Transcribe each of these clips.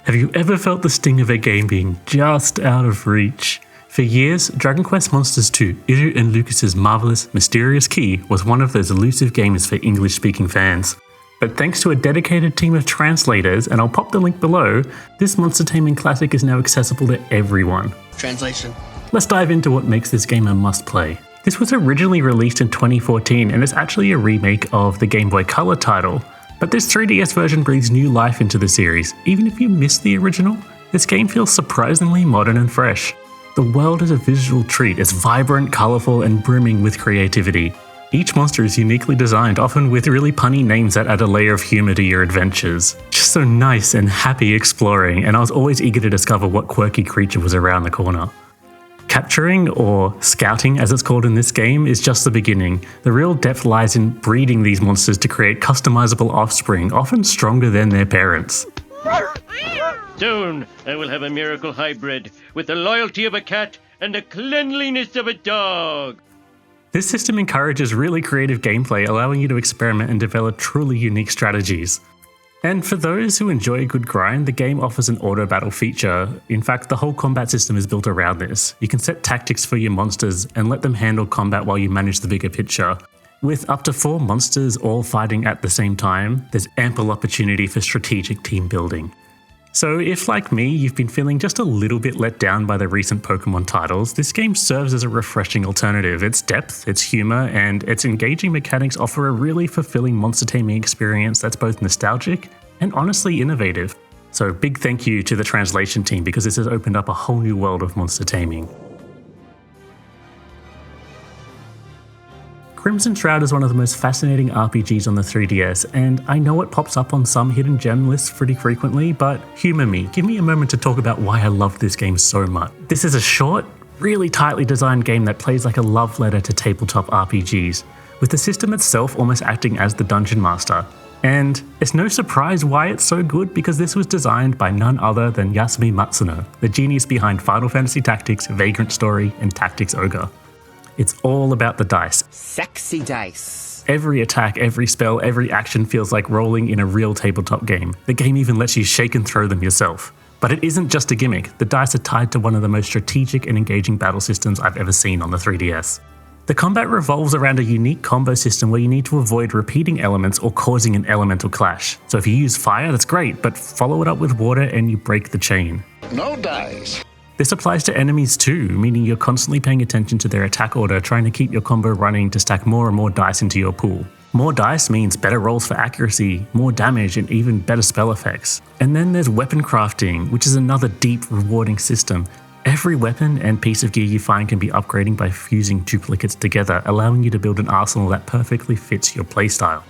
Have you ever felt the sting of a game being just out of reach? For years, Dragon Quest Monsters 2, Iru and Lucas's marvelous, mysterious key was one of those elusive games for English-speaking fans. But thanks to a dedicated team of translators, and I'll pop the link below, this monster taming classic is now accessible to everyone. Translation. Let's dive into what makes this game a must-play. This was originally released in 2014 and is actually a remake of the Game Boy Color title. But this 3DS version breathes new life into the series. Even if you missed the original, this game feels surprisingly modern and fresh. The world is a visual treat. It's vibrant, colourful, and brimming with creativity. Each monster is uniquely designed, often with really punny names that add a layer of humour to your adventures. Just so nice and happy exploring, and I was always eager to discover what quirky creature was around the corner. Capturing, or scouting as it's called in this game, is just the beginning. The real depth lies in breeding these monsters to create customizable offspring, often stronger than their parents. Soon I will have a miracle hybrid, with the loyalty of a cat and the cleanliness of a dog. This system encourages really creative gameplay, allowing you to experiment and develop truly unique strategies. And for those who enjoy a good grind, the game offers an auto battle feature. In fact, the whole combat system is built around this. You can set tactics for your monsters and let them handle combat while you manage the bigger picture. With up to 4 monsters all fighting at the same time, there's ample opportunity for strategic team building. So if, like me, you've been feeling just a little bit let down by the recent Pokemon titles, this game serves as a refreshing alternative. Its depth, its humour, and its engaging mechanics offer a really fulfilling monster taming experience that's both nostalgic and honestly innovative. So big thank you to the translation team, because this has opened up a whole new world of monster taming. Crimson Shroud is one of the most fascinating RPGs on the 3DS, and I know it pops up on some hidden gem lists pretty frequently, but humour me, give me a moment to talk about why I love this game so much. This is a short, really tightly designed game that plays like a love letter to tabletop RPGs, with the system itself almost acting as the dungeon master. And it's no surprise why it's so good, because this was designed by none other than Yasumi Matsuno, the genius behind Final Fantasy Tactics, Vagrant Story, and Tactics Ogre. It's all about the dice. Sexy dice. Every attack, every spell, every action feels like rolling in a real tabletop game. The game even lets you shake and throw them yourself. But it isn't just a gimmick. The dice are tied to one of the most strategic and engaging battle systems I've ever seen on the 3DS. The combat revolves around a unique combo system where you need to avoid repeating elements or causing an elemental clash. So if you use fire, that's great, but follow it up with water and you break the chain. No dice. This applies to enemies too, meaning you're constantly paying attention to their attack order, trying to keep your combo running to stack more and more dice into your pool. More dice means better rolls for accuracy, more damage, and even better spell effects. And then there's weapon crafting, which is another deep, rewarding system. Every weapon and piece of gear you find can be upgrading by fusing duplicates together, allowing you to build an arsenal that perfectly fits your playstyle.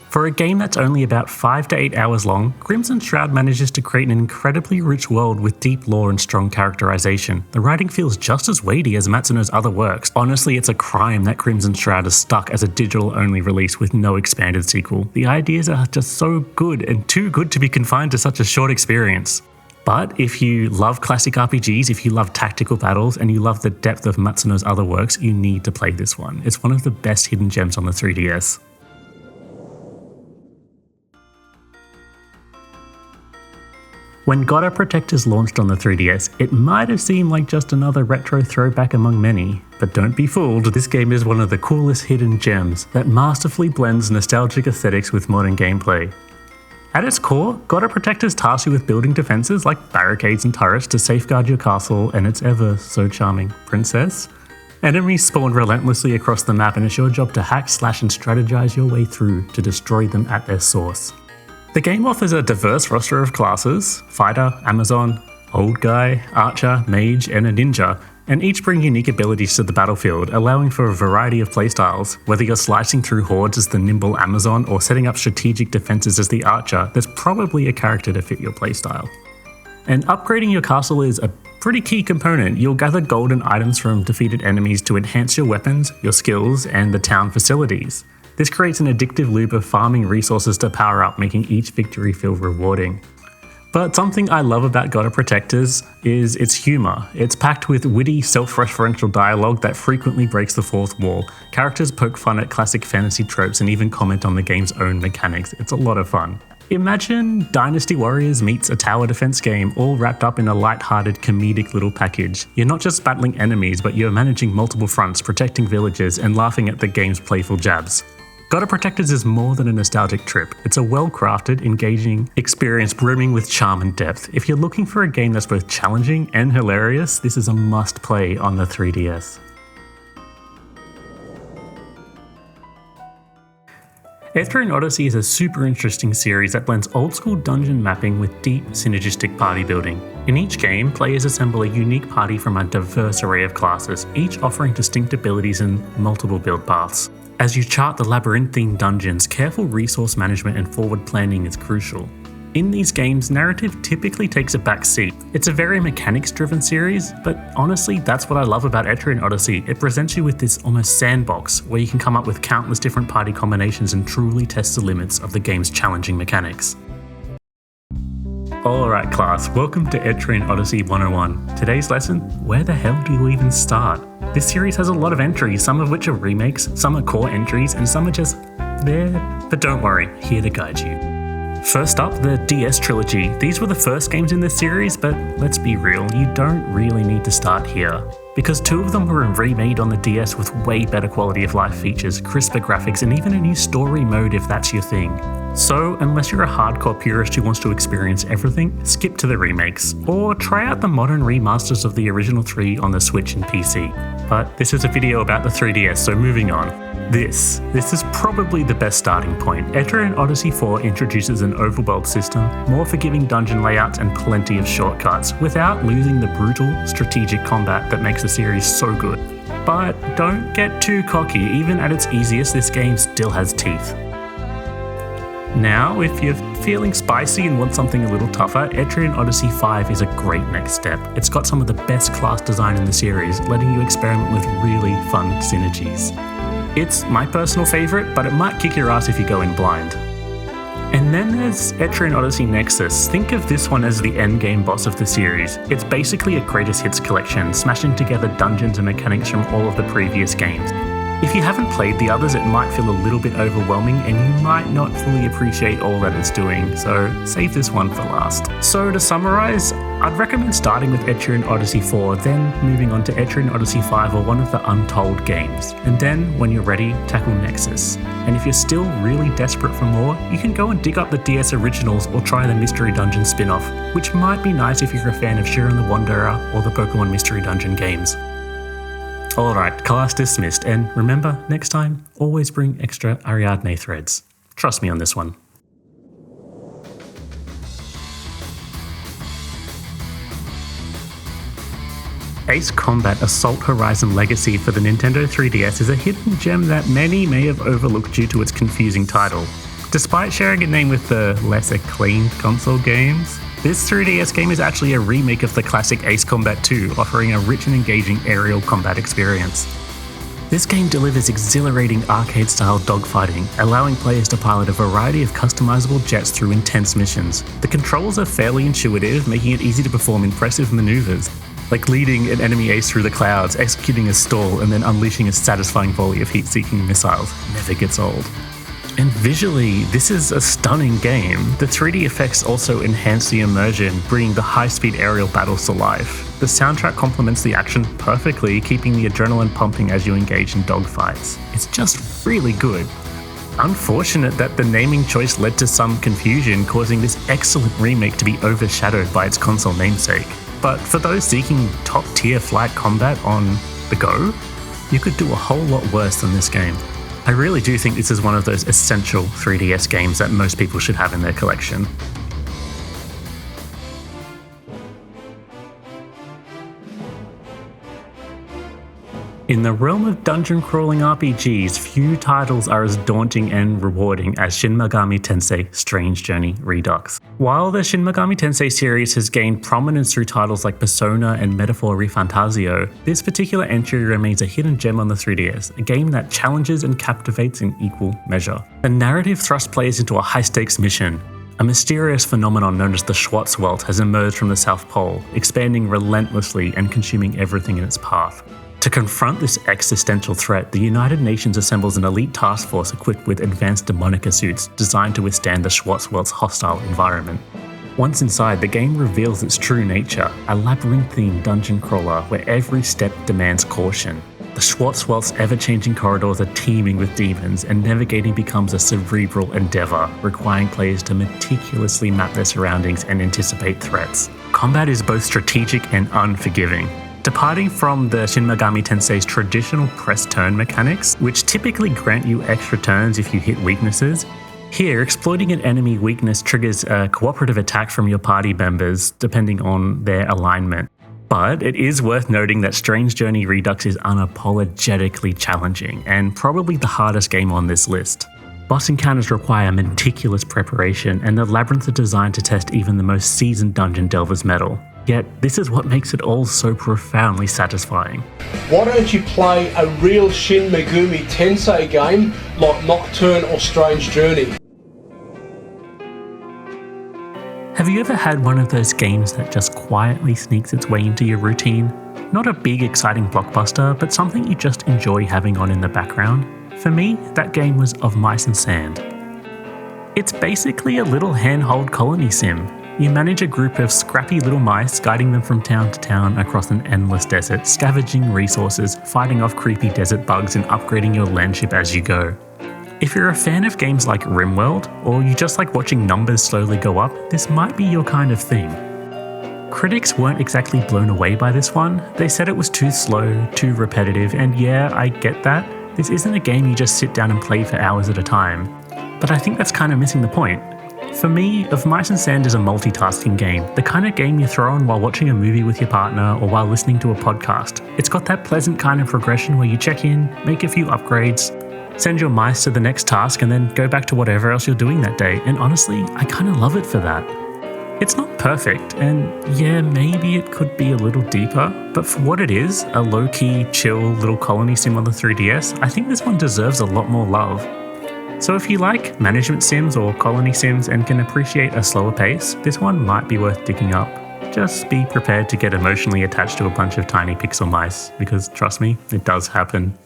For a game that's only about 5 to 8 hours long, Crimson Shroud manages to create an incredibly rich world with deep lore and strong characterization. The writing feels just as weighty as Matsuno's other works. Honestly, it's a crime that Crimson Shroud is stuck as a digital-only release with no expanded sequel. The ideas are just so good, and too good to be confined to such a short experience. But if you love classic RPGs, if you love tactical battles, and you love the depth of Matsuno's other works, you need to play this one. It's one of the best hidden gems on the 3DS. When God of Protectors launched on the 3DS, it might have seemed like just another retro throwback among many. But don't be fooled, this game is one of the coolest hidden gems that masterfully blends nostalgic aesthetics with modern gameplay. At its core, God of Protectors tasks you with building defenses like barricades and turrets to safeguard your castle and its ever so charming princess. Enemies spawn relentlessly across the map, and it's your job to hack, slash, and strategize your way through to destroy them at their source. The game offers a diverse roster of classes: fighter, Amazon, old guy, archer, mage, and a ninja, and each bring unique abilities to the battlefield, allowing for a variety of playstyles. Whether you're slicing through hordes as the nimble Amazon or setting up strategic defenses as the archer, there's probably a character to fit your playstyle. And upgrading your castle is a pretty key component. You'll gather golden items from defeated enemies to enhance your weapons, your skills, and the town facilities. This creates an addictive loop of farming resources to power up, making each victory feel rewarding. But something I love about God of Protectors is its humour. It's packed with witty, self-referential dialogue that frequently breaks the fourth wall. Characters poke fun at classic fantasy tropes and even comment on the game's own mechanics. It's a lot of fun. Imagine Dynasty Warriors meets a tower defense game all wrapped up in a light-hearted comedic little package. You're not just battling enemies, but you're managing multiple fronts, protecting villagers, and laughing at the game's playful jabs. God of Protectors is more than a nostalgic trip. It's a well-crafted, engaging experience brimming with charm and depth. If you're looking for a game that's both challenging and hilarious, this is a must-play on the 3DS. Ethereal Odyssey is a super interesting series that blends old-school dungeon mapping with deep, synergistic party building. In each game, players assemble a unique party from a diverse array of classes, each offering distinct abilities and multiple build paths. As you chart the labyrinthine dungeons, careful resource management and forward planning is crucial. In these games, narrative typically takes a back seat. It's a very mechanics-driven series, but honestly, that's what I love about Ethereal Odyssey. It presents you with this almost sandbox where you can come up with countless different party combinations and truly test the limits of the game's challenging mechanics. Alright class, welcome to Ethereal Odyssey 101. Today's lesson, where the hell do you even start? This series has a lot of entries, some of which are remakes, some are core entries, and some are just there. But don't worry, here to guide you. First up, the DS trilogy. These were the first games in this series, but let's be real, you don't really need to start here. Because two of them were remade on the DS with way better quality of life features, crisper graphics, and even a new story mode if that's your thing. So, unless you're a hardcore purist who wants to experience everything, skip to the remakes, or try out the modern remasters of the original 3 on the Switch and PC. But this is a video about the 3DS, so moving on. This is probably the best starting point. Ethereal Odyssey 4 introduces an overworld system, more forgiving dungeon layouts, and plenty of shortcuts, without losing the brutal, strategic combat that makes the series so good. But don't get too cocky, even at its easiest, this game still has teeth. Now, if you're feeling spicy and want something a little tougher, Ethereal Odyssey 5 is a great next step. It's got some of the best class design in the series, letting you experiment with really fun synergies. It's my personal favourite, but it might kick your ass if you go in blind. And then there's Ethereal Odyssey Nexus. Think of this one as the endgame boss of the series. It's basically a greatest hits collection, smashing together dungeons and mechanics from all of the previous games. If you haven't played the others, it might feel a little bit overwhelming and you might not fully appreciate all that it's doing, so save this one for last. So to summarise, I'd recommend starting with Ethereal Odyssey 4, then moving on to Ethereal Odyssey 5 or one of the Untold games, and then, when you're ready, tackle Nexus. And if you're still really desperate for more, you can go and dig up the DS originals or try the Mystery Dungeon spin-off, which might be nice if you're a fan of Shiren the Wanderer or the Pokemon Mystery Dungeon games. Alright, class dismissed, and remember, next time, always bring extra Ariadne threads. Trust me on this one. Ace Combat Assault Horizon Legacy for the Nintendo 3DS is a hidden gem that many may have overlooked due to its confusing title. Despite sharing a name with the less acclaimed console games, this 3DS game is actually a remake of the classic Ace Combat 2, offering a rich and engaging aerial combat experience. This game delivers exhilarating arcade-style dogfighting, allowing players to pilot a variety of customizable jets through intense missions. The controls are fairly intuitive, making it easy to perform impressive maneuvers, like leading an enemy ace through the clouds, executing a stall, and then unleashing a satisfying volley of heat-seeking missiles. Never gets old. And visually, this is a stunning game. The 3D effects also enhance the immersion, bringing the high-speed aerial battles to life. The soundtrack complements the action perfectly, keeping the adrenaline pumping as you engage in dogfights. It's just really good. Unfortunate that the naming choice led to some confusion, causing this excellent remake to be overshadowed by its console namesake. But for those seeking top-tier flight combat on the go, you could do a whole lot worse than this game. I really do think this is one of those essential 3DS games that most people should have in their collection. In the realm of dungeon-crawling RPGs, few titles are as daunting and rewarding as Shin Megami Tensei Strange Journey Redux. While the Shin Megami Tensei series has gained prominence through titles like Persona and Metaphor ReFantazio, this particular entry remains a hidden gem on the 3DS, a game that challenges and captivates in equal measure. The narrative thrusts players into a high-stakes mission. A mysterious phenomenon known as the Schwarzwald has emerged from the South Pole, expanding relentlessly and consuming everything in its path. To confront this existential threat, the United Nations assembles an elite task force equipped with advanced demonica suits designed to withstand the Schwarzwald's hostile environment. Once inside, the game reveals its true nature, a labyrinthine dungeon crawler where every step demands caution. The Schwarzwald's ever-changing corridors are teeming with demons, and navigating becomes a cerebral endeavour, requiring players to meticulously map their surroundings and anticipate threats. Combat is both strategic and unforgiving. Departing from the Shin Megami Tensei's traditional press turn mechanics, which typically grant you extra turns if you hit weaknesses, here exploiting an enemy weakness triggers a cooperative attack from your party members depending on their alignment. But it is worth noting that Strange Journey Redux is unapologetically challenging and probably the hardest game on this list. Boss encounters require meticulous preparation, and the labyrinths are designed to test even the most seasoned dungeon delver's mettle. Yet, this is what makes it all so profoundly satisfying. Why don't you play a real Shin Megami Tensei game like Nocturne or Strange Journey? Have you ever had one of those games that just quietly sneaks its way into your routine? Not a big exciting blockbuster, but something you just enjoy having on in the background? For me, that game was Of Mice and Sand. It's basically a little handhold colony sim. You manage a group of scrappy little mice, guiding them from town to town across an endless desert, scavenging resources, fighting off creepy desert bugs, and upgrading your landship as you go. If you're a fan of games like RimWorld, or you just like watching numbers slowly go up, this might be your kind of thing. Critics weren't exactly blown away by this one. They said it was too slow, too repetitive, and yeah, I get that. This isn't a game you just sit down and play for hours at a time. But I think that's kind of missing the point. For me, Of Mice and Sand is a multitasking game, the kind of game you throw on while watching a movie with your partner or while listening to a podcast. It's got that pleasant kind of progression where you check in, make a few upgrades, send your mice to the next task, and then go back to whatever else you're doing that day, and honestly, I kind of love it for that. It's not perfect, and yeah, maybe it could be a little deeper, but for what it is, a low-key, chill little colony sim on the 3DS, I think this one deserves a lot more love. So if you like management sims or colony sims and can appreciate a slower pace, this one might be worth picking up. Just be prepared to get emotionally attached to a bunch of tiny pixel mice, because trust me, it does happen.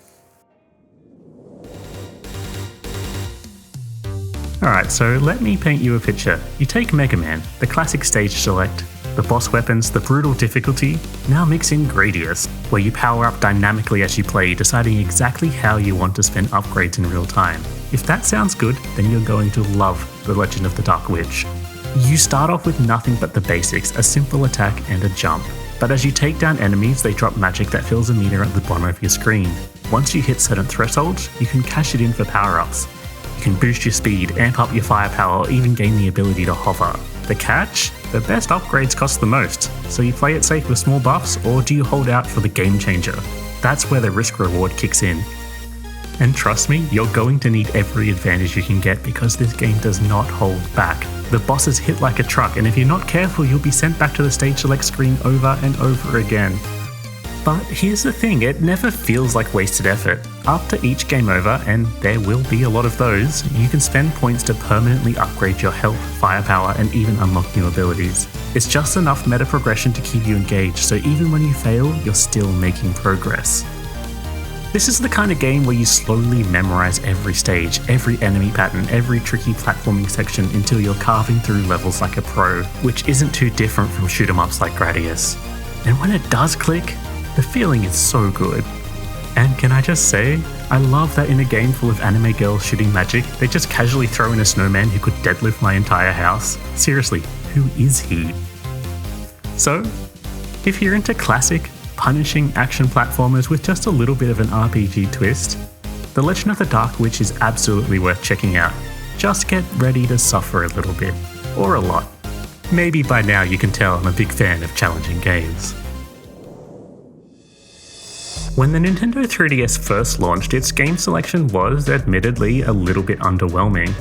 Alright, so let me paint you a picture. You take Mega Man, the classic stage select, the boss weapons, the brutal difficulty, now mix in Gradius, where you power up dynamically as you play, deciding exactly how you want to spend upgrades in real time. If that sounds good, then you're going to love The Legend of the Dark Witch. You start off with nothing but the basics, a simple attack and a jump. But as you take down enemies, they drop magic that fills a meter at the bottom of your screen. Once you hit certain thresholds, you can cash it in for power-ups. You can boost your speed, amp up your firepower, or even gain the ability to hover. The catch? The best upgrades cost the most, so you play it safe with small buffs, or do you hold out for the game changer? That's where the risk reward kicks in. And trust me, you're going to need every advantage you can get because this game does not hold back. The bosses hit like a truck, and if you're not careful, you'll be sent back to the stage select screen over and over again. But here's the thing, it never feels like wasted effort. After each game over, and there will be a lot of those, you can spend points to permanently upgrade your health, firepower, and even unlock new abilities. It's just enough meta progression to keep you engaged, so even when you fail, you're still making progress. This is the kind of game where you slowly memorize every stage, every enemy pattern, every tricky platforming section until you're carving through levels like a pro, which isn't too different from shoot-em-ups like Gradius. And when it does click, the feeling is so good. And can I just say, I love that in a game full of anime girls shooting magic, they just casually throw in a snowman who could deadlift my entire house. Seriously, who is he? So, if you're into classic, punishing action platformers with just a little bit of an RPG twist, The Legend of the Dark Witch is absolutely worth checking out. Just get ready to suffer a little bit, or a lot. Maybe by now you can tell I'm a big fan of challenging games. When the Nintendo 3DS first launched, its game selection was, admittedly, a little bit underwhelming.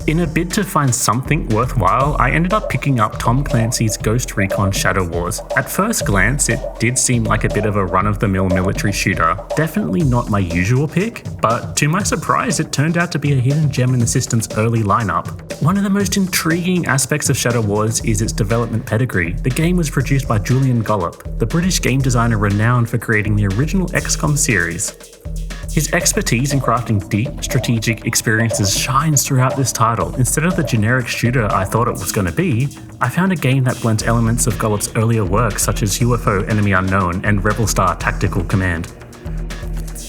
In a bid to find something worthwhile, I ended up picking up Tom Clancy's Ghost Recon Shadow Wars. At first glance, it did seem like a bit of a run-of-the-mill military shooter. Definitely not my usual pick, but to my surprise, it turned out to be a hidden gem in the system's early lineup. One of the most intriguing aspects of Shadow Wars is its development pedigree. The game was produced by Julian Gollop, the British game designer renowned for creating the original XCOM series. His expertise in crafting deep, strategic experiences shines throughout this title. Instead of the generic shooter I thought it was going to be, I found a game that blends elements of Gollop's earlier work such as UFO Enemy Unknown and Rebel Star Tactical Command.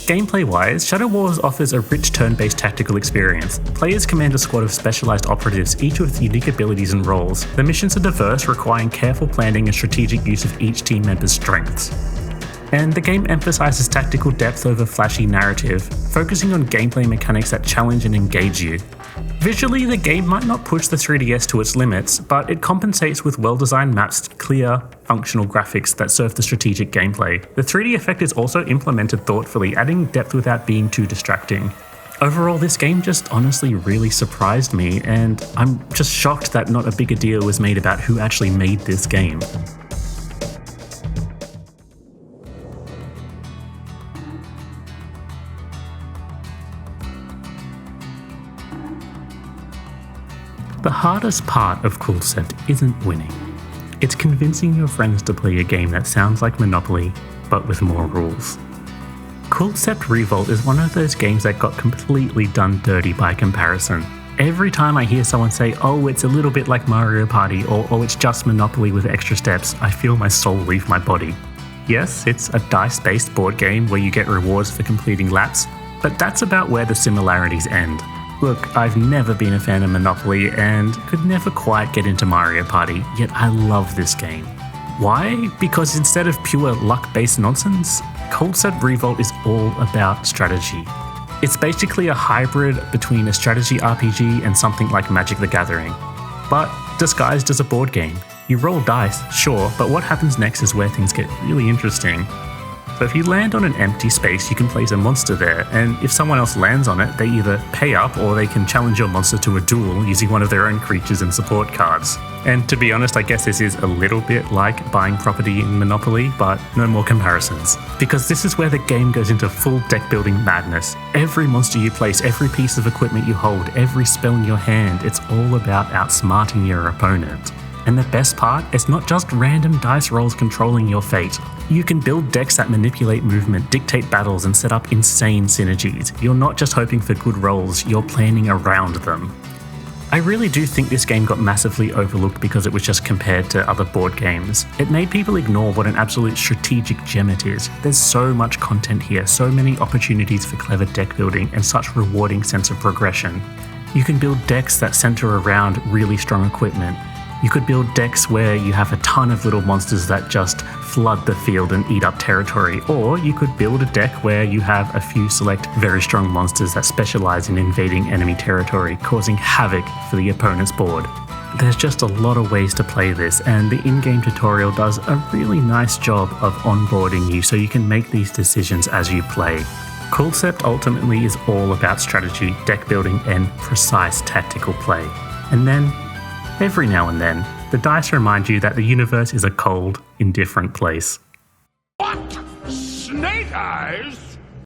Gameplay-wise, Shadow Wars offers a rich turn-based tactical experience. Players command a squad of specialised operatives, each with unique abilities and roles. The missions are diverse, requiring careful planning and strategic use of each team member's strengths. And the game emphasises tactical depth over flashy narrative, focusing on gameplay mechanics that challenge and engage you. Visually, the game might not push the 3DS to its limits, but it compensates with well-designed maps, clear, functional graphics that serve the strategic gameplay. The 3D effect is also implemented thoughtfully, adding depth without being too distracting. Overall, this game just honestly really surprised me, and I'm just shocked that not a bigger deal was made about who actually made this game. The hardest part of COOLcept isn't winning. It's convincing your friends to play a game that sounds like Monopoly, but with more rules. COOLcept Revolt is one of those games that got completely done dirty by comparison. Every time I hear someone say, oh, it's a little bit like Mario Party, or oh, it's just Monopoly with extra steps, I feel my soul leave my body. Yes, it's a dice-based board game where you get rewards for completing laps, but that's about where the similarities end. Look, I've never been a fan of Monopoly and could never quite get into Mario Party, yet I love this game. Why? Because instead of pure luck-based nonsense, COOLcept Revolt is all about strategy. It's basically a hybrid between a strategy RPG and something like Magic the Gathering, but disguised as a board game. You roll dice, sure, but what happens next is where things get really interesting. So if you land on an empty space, you can place a monster there, and if someone else lands on it, they either pay up or they can challenge your monster to a duel using one of their own creatures and support cards. And to be honest, I guess this is a little bit like buying property in Monopoly, but no more comparisons. Because this is where the game goes into full deck building madness. Every monster you place, every piece of equipment you hold, every spell in your hand, it's all about outsmarting your opponent. And the best part, it's not just random dice rolls controlling your fate. You can build decks that manipulate movement, dictate battles, and set up insane synergies. You're not just hoping for good rolls, you're planning around them. I really do think this game got massively overlooked because it was just compared to other board games. It made people ignore what an absolute strategic gem it is. There's so much content here, so many opportunities for clever deck building, and such rewarding sense of progression. You can build decks that center around really strong equipment. You could build decks where you have a ton of little monsters that just flood the field and eat up territory, or you could build a deck where you have a few select very strong monsters that specialize in invading enemy territory, causing havoc for the opponent's board. There's just a lot of ways to play this, and the in-game tutorial does a really nice job of onboarding you so you can make these decisions as you play. COOLcept ultimately is all about strategy, deck building, and precise tactical play. And then, every now and then, the dice remind you that the universe is a cold, indifferent place. What? Snake eyes?